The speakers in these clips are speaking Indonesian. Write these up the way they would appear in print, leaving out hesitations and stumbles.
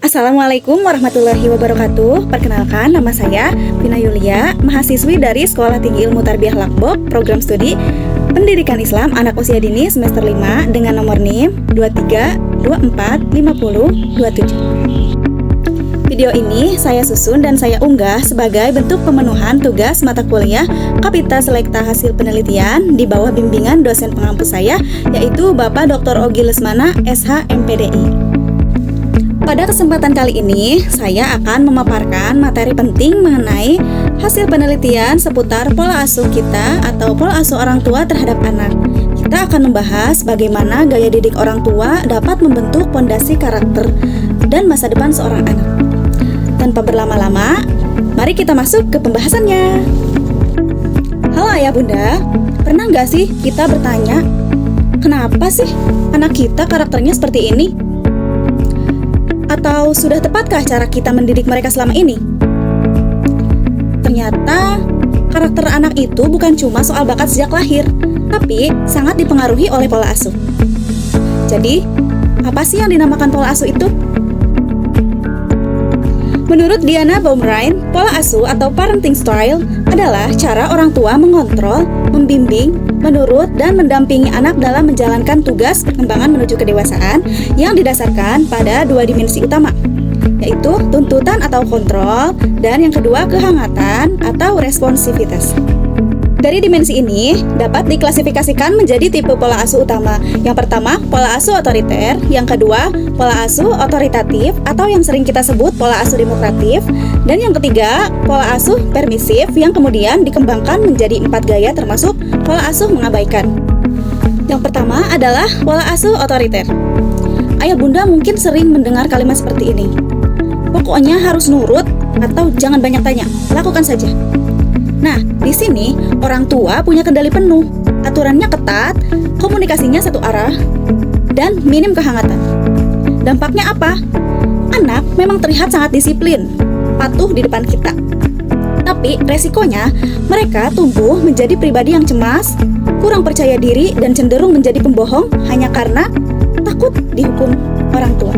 Assalamualaikum warahmatullahi wabarakatuh. Perkenalkan, nama saya Vina Yulia, mahasiswi dari Sekolah Tinggi Ilmu Tarbiyah Lakbok, Program Studi Pendidikan Islam Anak Usia Dini semester 5 dengan nomor NIM 23245027. Video ini saya susun dan saya unggah sebagai bentuk pemenuhan tugas mata kuliah Kapita Selekta Hasil Penelitian di bawah bimbingan dosen pengampu saya, yaitu Bapak Dr. Ogi Lesmana, SH MPDI. Pada kesempatan kali ini, saya akan memaparkan materi penting mengenai hasil penelitian seputar pola asuh kita atau pola asuh orang tua terhadap anak. Kita akan membahas bagaimana gaya didik orang tua dapat membentuk pondasi karakter dan masa depan seorang anak. Tanpa berlama-lama, mari kita masuk ke pembahasannya. Halo ayah bunda, pernah nggak sih kita bertanya, kenapa sih anak kita karakternya seperti ini? Atau sudah tepatkah cara kita mendidik mereka selama ini? Ternyata karakter anak itu bukan cuma soal bakat sejak lahir, tapi sangat dipengaruhi oleh pola asuh. Jadi, apa sih yang dinamakan pola asuh itu? Menurut Diana Baumrind, pola asuh atau parenting style adalah cara orang tua mengontrol, membimbing, menurut, dan mendampingi anak dalam menjalankan tugas perkembangan menuju kedewasaan yang didasarkan pada dua dimensi utama, yaitu tuntutan atau kontrol, dan yang kedua kehangatan atau responsivitas. Dari dimensi ini dapat diklasifikasikan menjadi tipe pola asuh utama. Yang pertama, pola asuh otoriter. Yang kedua, pola asuh otoritatif atau yang sering kita sebut pola asuh demokratif. Dan yang ketiga, pola asuh permisif yang kemudian dikembangkan menjadi 4 gaya termasuk pola asuh mengabaikan. Yang pertama adalah pola asuh otoriter. Ayah bunda mungkin sering mendengar kalimat seperti ini. Pokoknya harus nurut atau jangan banyak tanya, lakukan saja. Nah, di sini orang tua punya kendali penuh, aturannya ketat, komunikasinya satu arah, dan minim kehangatan. Dampaknya apa? Anak memang terlihat sangat disiplin, patuh di depan kita. Tapi resikonya, mereka tumbuh menjadi pribadi yang cemas, kurang percaya diri, dan cenderung menjadi pembohong hanya karena takut dihukum orang tua.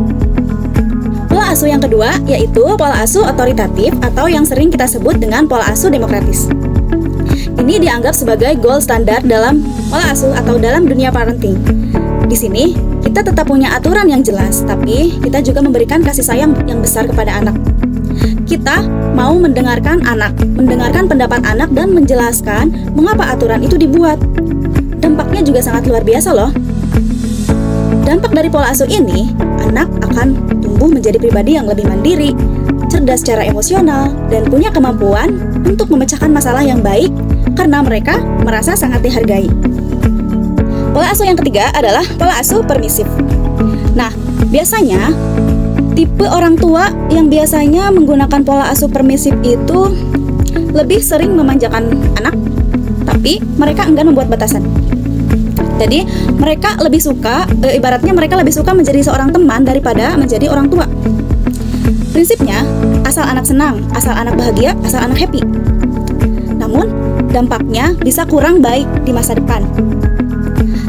Pola asuh yang kedua yaitu pola asuh otoritatif atau yang sering kita sebut dengan pola asuh demokratis. Ini dianggap sebagai gold standar dalam pola asuh atau dalam dunia parenting. Di sini kita tetap punya aturan yang jelas, tapi kita juga memberikan kasih sayang yang besar kepada anak. Kita mau mendengarkan anak, mendengarkan pendapat anak dan menjelaskan mengapa aturan itu dibuat. Dampaknya juga sangat luar biasa loh. Dampak dari pola asuh ini, anak akan tumbuh menjadi pribadi yang lebih mandiri, cerdas secara emosional, dan punya kemampuan untuk memecahkan masalah yang baik karena mereka merasa sangat dihargai. Pola asuh yang ketiga adalah pola asuh permisif. Nah, biasanya tipe orang tua yang biasanya menggunakan pola asuh permisif itu lebih sering memanjakan anak, tapi mereka enggan membuat batasan. Jadi mereka lebih suka, ibaratnya mereka lebih suka menjadi seorang teman daripada menjadi orang tua. Prinsipnya, asal anak senang, asal anak bahagia, asal anak happy. Namun, dampaknya bisa kurang baik di masa depan.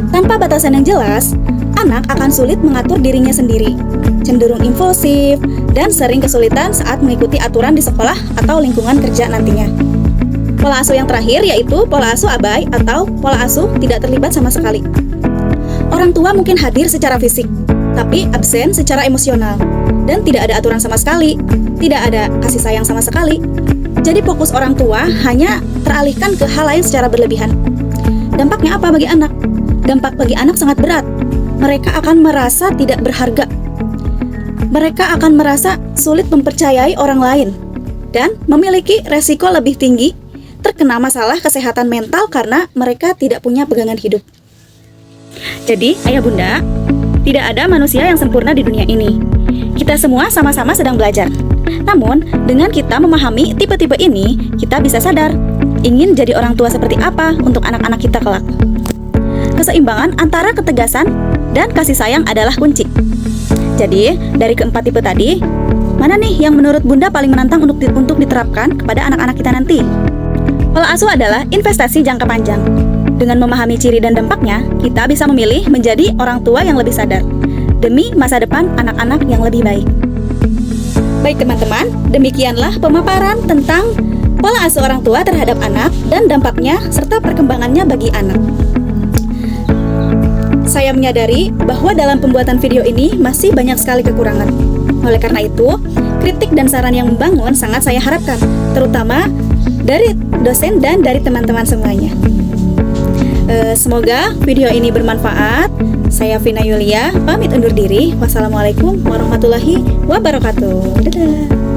Tanpa batasan yang jelas, anak akan sulit mengatur dirinya sendiri, cenderung impulsif, dan sering kesulitan saat mengikuti aturan di sekolah atau lingkungan kerja nantinya. Pola asuh yang terakhir yaitu pola asuh abai atau pola asuh tidak terlibat sama sekali. Orang tua mungkin hadir secara fisik, tapi absen secara emosional, dan tidak ada aturan sama sekali, tidak ada kasih sayang sama sekali. Jadi fokus orang tua hanya teralihkan ke hal lain secara berlebihan. Dampaknya apa bagi anak? Dampak bagi anak sangat berat. Mereka akan merasa tidak berharga. Mereka akan merasa sulit mempercayai orang lain, dan memiliki resiko lebih tinggi terkena masalah kesehatan mental karena mereka tidak punya pegangan hidup. Jadi, ayah bunda, tidak ada manusia yang sempurna di dunia ini. Kita semua sama-sama sedang belajar. Namun, dengan kita memahami tipe-tipe ini, kita bisa sadar ingin jadi orang tua seperti apa untuk anak-anak kita kelak. Keseimbangan antara ketegasan dan kasih sayang adalah kunci. Jadi, dari keempat tipe tadi, mana nih yang menurut bunda paling menantang untuk diterapkan kepada anak-anak kita nanti? Pola asuh adalah investasi jangka panjang. Dengan memahami ciri dan dampaknya, kita bisa memilih menjadi orang tua yang lebih sadar demi masa depan anak-anak yang lebih baik. Baik teman-teman, demikianlah pemaparan tentang pola asuh orang tua terhadap anak dan dampaknya serta perkembangannya bagi anak. Saya menyadari bahwa dalam pembuatan video ini masih banyak sekali kekurangan. Oleh karena itu, kritik dan saran yang membangun sangat saya harapkan, terutama dari dosen dan dari teman-teman semuanya. Semoga video ini bermanfaat. Saya Vina Yulia, pamit undur diri. Wassalamualaikum warahmatullahi wabarakatuh. Dadah.